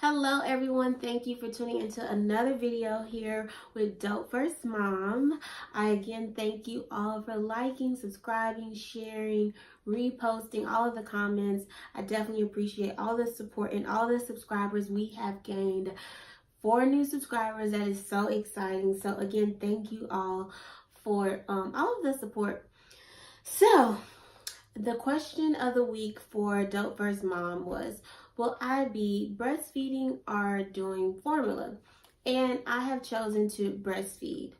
Hello everyone, thank you for tuning into another video here with Dope First Mom. I again thank you all for liking, subscribing, sharing, reposting, all of the comments. I definitely appreciate all the support and all the subscribers. We have gained 4 new subscribers. That is so exciting. So again, thank you all for all of the support. So the question of the week for Dope First Mom was, will I be breastfeeding or doing formula? And I have chosen to breastfeed.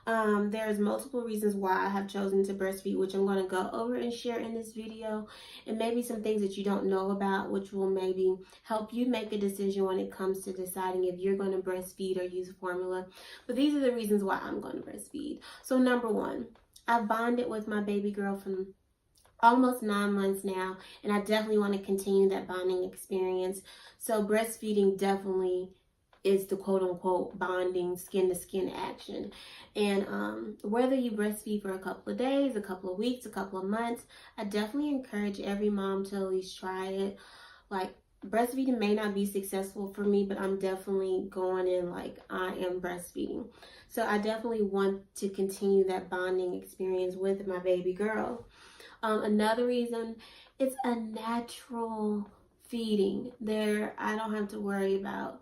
There's multiple reasons why I have chosen to breastfeed, which I'm going to go over and share in this video, and maybe some things that you don't know about, which will maybe help you make a decision when it comes to deciding if you're going to breastfeed or use formula. But these are the reasons why I'm going to breastfeed. So number one, I bonded with my baby girl from almost 9 months now, and I definitely want to continue that bonding experience. So breastfeeding definitely is the quote-unquote bonding skin-to-skin action. And whether you breastfeed for a couple of days, a couple of weeks, a couple of months, I definitely encourage every mom to at least try it. Like, breastfeeding may not be successful for me, but I'm definitely going in like I am breastfeeding. So I definitely want to continue that bonding experience with my baby girl. Another reason, it's a natural feeding. I don't have to worry about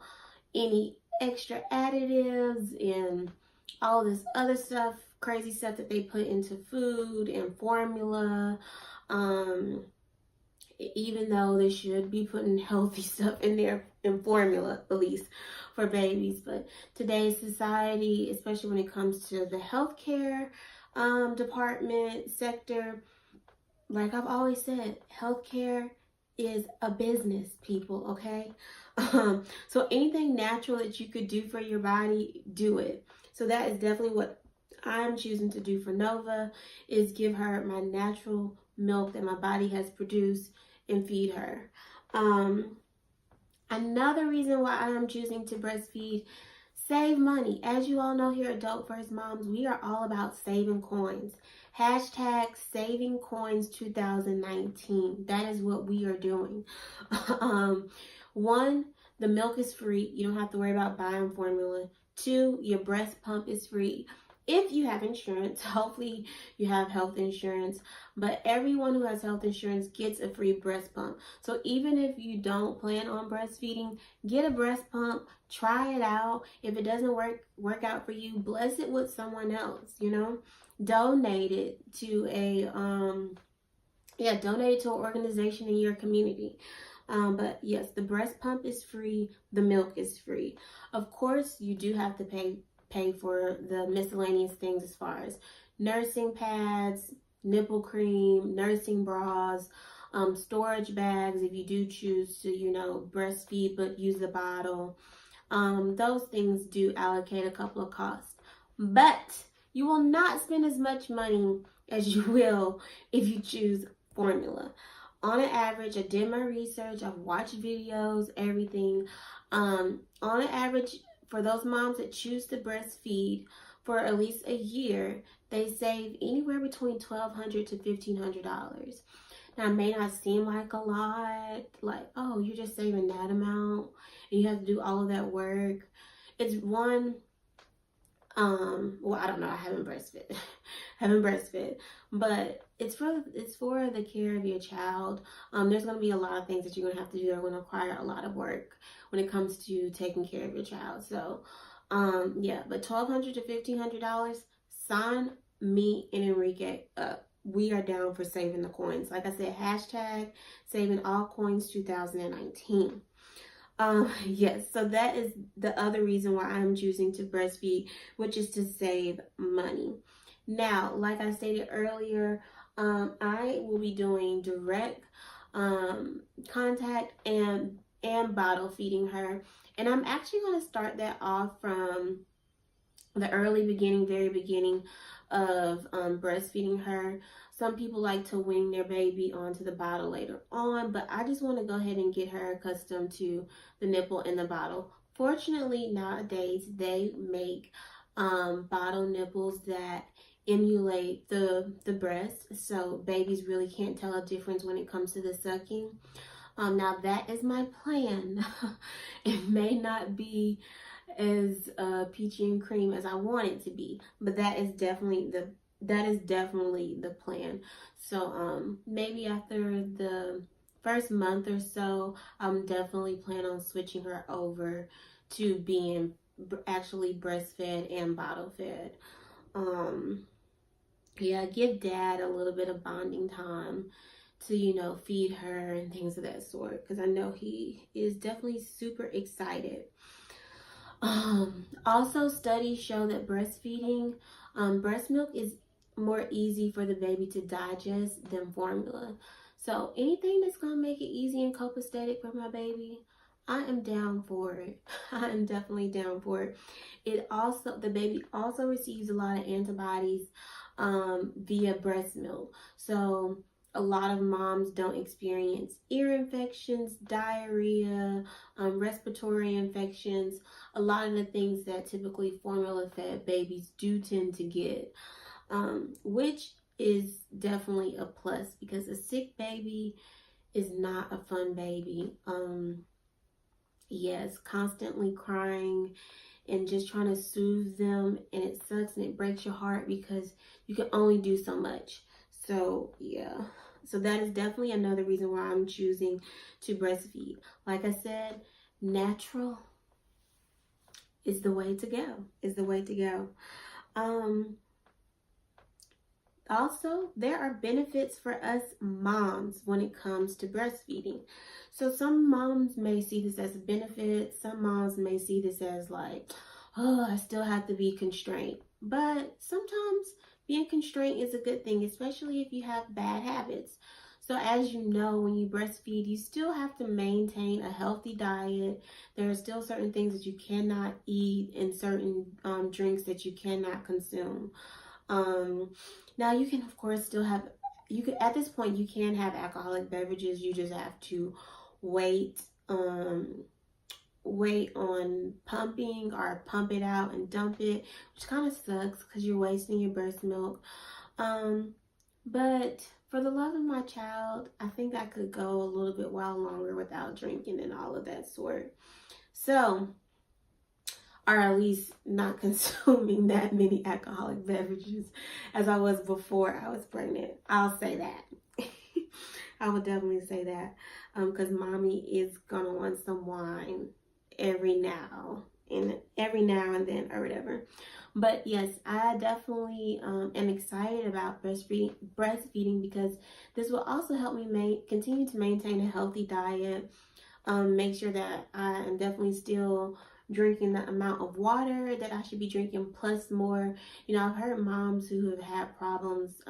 any extra additives and all this other stuff, crazy stuff that they put into food and formula. Even though they should be putting healthy stuff in there in formula, at least for babies. But today's society, especially when it comes to the healthcare department sector, like I've always said, healthcare is a business, people, okay? So anything natural that you could do for your body, do it. So that is definitely what I'm choosing to do for Nova, is give her my natural milk that my body has produced and feed her. Another reason why I am choosing to breastfeed, save money. As you all know, here at Dope First Moms, we are all about saving coins. Hashtag saving coins 2019. That is what we are doing. One, the milk is free. You don't have to worry about buying formula. 2, your breast pump is free. If you have insurance, hopefully you have health insurance, but everyone who has health insurance gets a free breast pump. So even if you don't plan on breastfeeding, get a breast pump, try it out. If it doesn't work out for you, bless it with someone else, you know? Donate it to donate it to an organization in your community. But yes, the breast pump is free, the milk is free. Of course, you do have to pay for the miscellaneous things as far as nursing pads, nipple cream, nursing bras, storage bags if you do choose to, breastfeed but use the bottle. Those things do allocate a couple of costs. But you will not spend as much money as you will if you choose formula. On an average, I did my research, I've watched videos, everything. On an average, for those moms that choose to breastfeed for at least a year, they save anywhere between $1,200 to $1,500. Now, it may not seem like a lot, like, oh, you're just saving that amount and you have to do all of that work. It's one, well, I don't know, I haven't breastfed, but it's for the care of your child. There's going to be a lot of things that you're going to have to do that are going to require a lot of work when it comes to taking care of your child. So, yeah, but $1,200 to $1,500, sign me and Enrique up. We are down for saving the coins. Like I said, hashtag saving all coins 2019. Yes, so that is the other reason why I'm choosing to breastfeed, which is to save money. Now, like I stated earlier, I will be doing direct contact and bottle feeding her. And I'm actually going to start that off from the very beginning of breastfeeding her. Some people like to wing their baby onto the bottle later on, but I just want to go ahead and get her accustomed to the nipple and the bottle. Fortunately, nowadays they make bottle nipples that emulate the breast, so babies really can't tell a difference when it comes to the sucking. Now that is my plan. It may not be as peachy and cream as I want it to be, but that is definitely the plan. So maybe after the first month or so, I'm definitely plan on switching her over to being actually breastfed and bottle fed. Um, yeah, give dad a little bit of bonding time to, feed her and things of that sort, because I know he is definitely super excited. Also, studies show that breastfeeding, breast milk is more easy for the baby to digest than formula. So anything that's gonna make it easy and copacetic for my baby, I am down for it. I am definitely down for it. The baby also receives a lot of antibodies via breast milk. So a lot of moms don't experience ear infections, diarrhea, respiratory infections, a lot of the things that typically formula fed babies do tend to get, which is definitely a plus, because a sick baby is not a fun baby. Yes, constantly crying and just trying to soothe them, and it sucks and it breaks your heart because you can only do so much. So yeah, so that is definitely another reason why I'm choosing to breastfeed. Like I said, natural is the way to go, is the way to go. Also, there are benefits for us moms when it comes to breastfeeding. So some moms may see this as a benefit. Some moms may see this as like, oh, I still have to be constrained. But sometimes being constrained is a good thing, especially if you have bad habits. So as you know, when you breastfeed, you still have to maintain a healthy diet. There are still certain things that you cannot eat and certain drinks that you cannot consume. Now you can of course still have, at this point you can have alcoholic beverages. You just have to wait wait on pumping, or pump it out and dump it, which kind of sucks because you're wasting your breast milk. But for the love of my child, I think I could go a little bit while longer without drinking and all of that sort. So, or at least not consuming that many alcoholic beverages as I was before I was pregnant. I'll say that. I would definitely say that, because mommy is gonna want some wine every now and then or whatever. But yes, I definitely am excited about breastfeeding because this will also help me continue to maintain a healthy diet. Make sure that I am definitely still drinking the amount of water that I should be drinking, plus more. I've heard moms who have had problems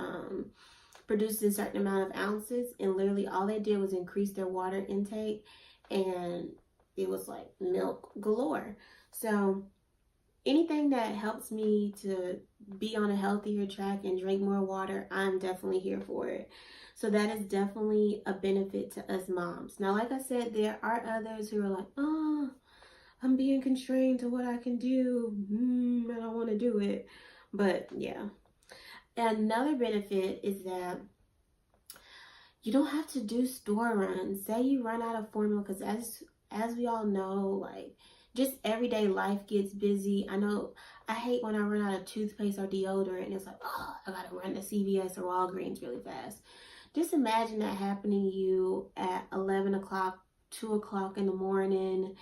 producing a certain amount of ounces, and literally all they did was increase their water intake, and it was like milk galore. So anything that helps me to be on a healthier track and drink more water, I'm definitely here for it. So that is definitely a benefit to us moms. Now, like I said, there are others who are like, oh, I'm being constrained to what I can do. I don't want to do it. But yeah. Another benefit is that you don't have to do store runs. Say you run out of formula, because as we all know, like, just everyday life gets busy. I know I hate when I run out of toothpaste or deodorant and it's like, oh, I gotta run to CVS or Walgreens really fast. Just imagine that happening to you at 11 o'clock, 2 o'clock in the morning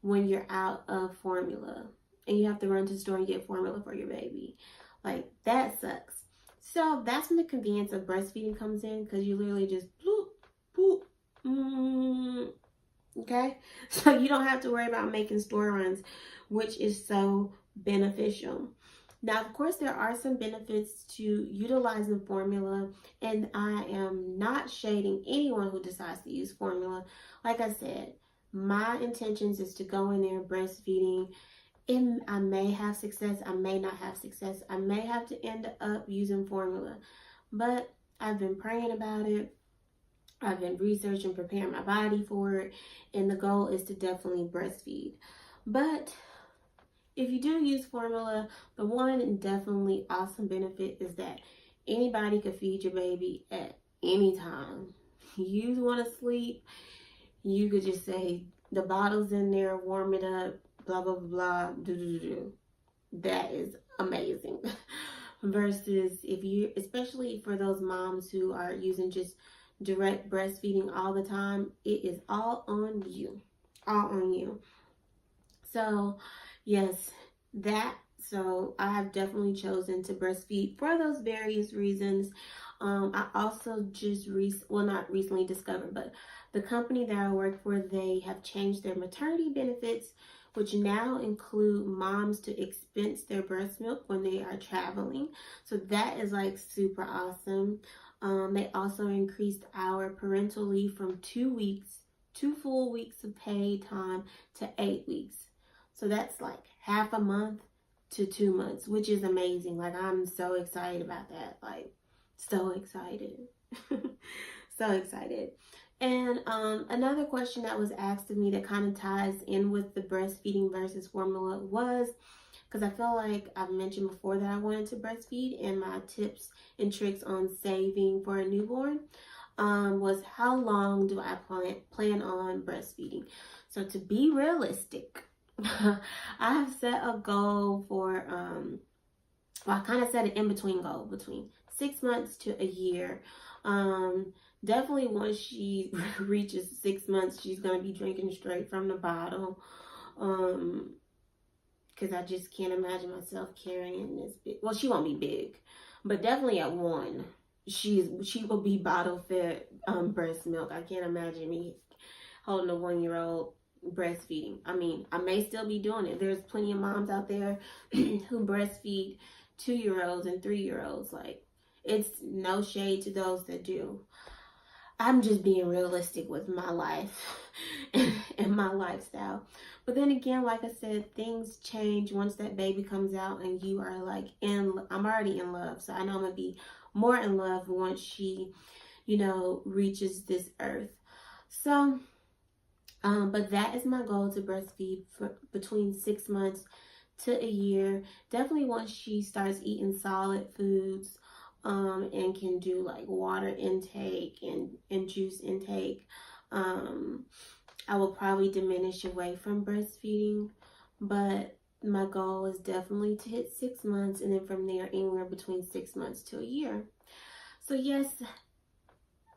when you're out of formula and you have to run to the store and get formula for your baby. Like, that sucks. So that's when the convenience of breastfeeding comes in, because you literally just bloop, boop, okay? So you don't have to worry about making store runs, which is so beneficial. Now, of course, there are some benefits to utilizing formula, and I am not shading anyone who decides to use formula. Like I said, my intentions is to go in there breastfeeding, and I may have success, I may not have success, I may have to end up using formula, but I've been praying about it. I've been researching, preparing my body for it, and the goal is to definitely breastfeed. But if you do use formula, the one and definitely awesome benefit is that anybody could feed your baby at any time. You want to sleep, you could just say the bottle's in there, warm it up, blah blah blah, do. That is amazing. Versus if you, especially for those moms who are using just direct breastfeeding all the time, it is all on you, all on you. So yes, that, so I have definitely chosen to breastfeed for those various reasons. I also just not recently discovered, but the company that I work for, they have changed their maternity benefits, which now include moms to expense their breast milk when they are traveling. So that is like super awesome. They also increased our parental leave from 2 weeks, 2 full weeks of paid time, to 8 weeks. So that's like half a month to 2 months, which is amazing. Like, I'm so excited about that. Like, so excited. So excited. And another question that was asked of me that kind of ties in with the breastfeeding versus formula was, because I feel like I've mentioned before that I wanted to breastfeed, and my tips and tricks on saving for a newborn was how long do I plan on breastfeeding. So to be realistic, I have set a goal for, well, I kind of set an in-between goal between 6 months to a year. Definitely once she reaches 6 months, she's going to be drinking straight from the bottle. Because I just can't imagine myself carrying this big. Well, she won't be big, but definitely at 1, she will be bottle-fed breast milk. I can't imagine me holding a 1-year-old breastfeeding. I mean, I may still be doing it. There's plenty of moms out there who breastfeed 2-year-olds and 3-year-olds. Like, it's no shade to those that do. I'm just being realistic with my life and my lifestyle. But then again, like I said, things change once that baby comes out and you are like I'm already in love. So I know I'm going to be more in love once she, reaches this earth. So, but that is my goal, to breastfeed for between 6 months to a year. Definitely once she starts eating solid foods, and can do like water intake and juice intake, I will probably diminish away from breastfeeding. But my goal is definitely to hit 6 months, and then from there, anywhere between 6 months to a year. So yes,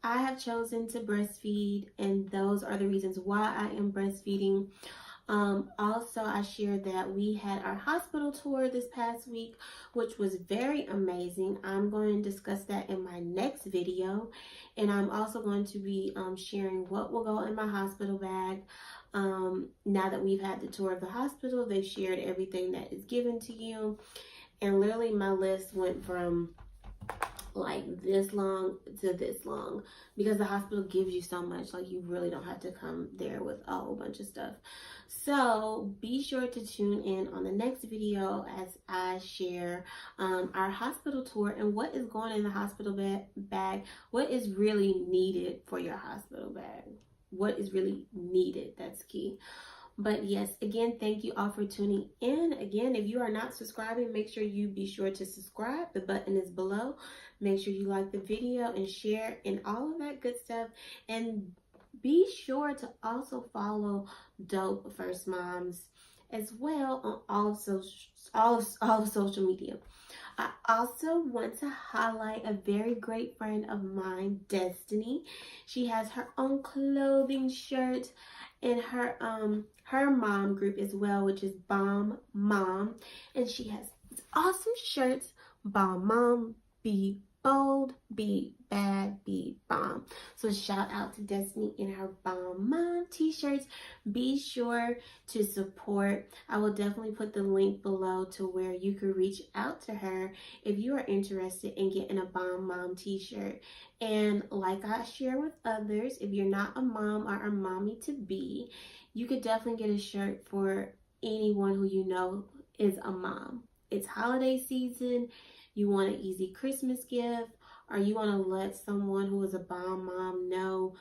I have chosen to breastfeed, and those are the reasons why I am breastfeeding. Also, I shared that we had our hospital tour this past week, which was very amazing. I'm going to discuss that in my next video, and I'm also going to be sharing what will go in my hospital bag. Now that we've had the tour of the hospital, they've shared everything that is given to you, and literally my list went from like this long to this long, because the hospital gives you so much. Like, you really don't have to come there with a whole bunch of stuff. So be sure to tune in on the next video as I share our hospital tour and what is going in the hospital bag, what is really needed for your hospital bag, what is really needed. That's key. But yes, again, thank you all for tuning in. Again, if you are not subscribing, make sure you be sure to subscribe. The button is below. Make sure you like the video and share and all of that good stuff. And be sure to also follow Dope First Moms as well on all of social media. I also want to highlight a very great friend of mine, Destiny. She has her own clothing shirt in her mom group as well, which is Bomb Mom, and she has awesome shirts. Bomb Mom, be bold, be bad, be bomb. So shout out to Destiny in her Bomb Mom t-shirts. Be sure to support. I will definitely put the link below to where you can reach out to her if you are interested in getting a Bomb Mom t-shirt. And like I share with others, if you're not a mom or a mommy to be, you could definitely get a shirt for anyone who you know is a mom. It's holiday season. You want an easy Christmas gift, or you want to let someone who is a Bomb Mom know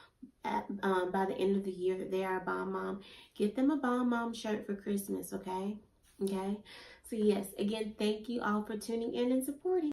by the end of the year that they are a Bomb Mom. Get them a Bomb Mom shirt for Christmas, okay? Okay? So yes, again, thank you all for tuning in and supporting.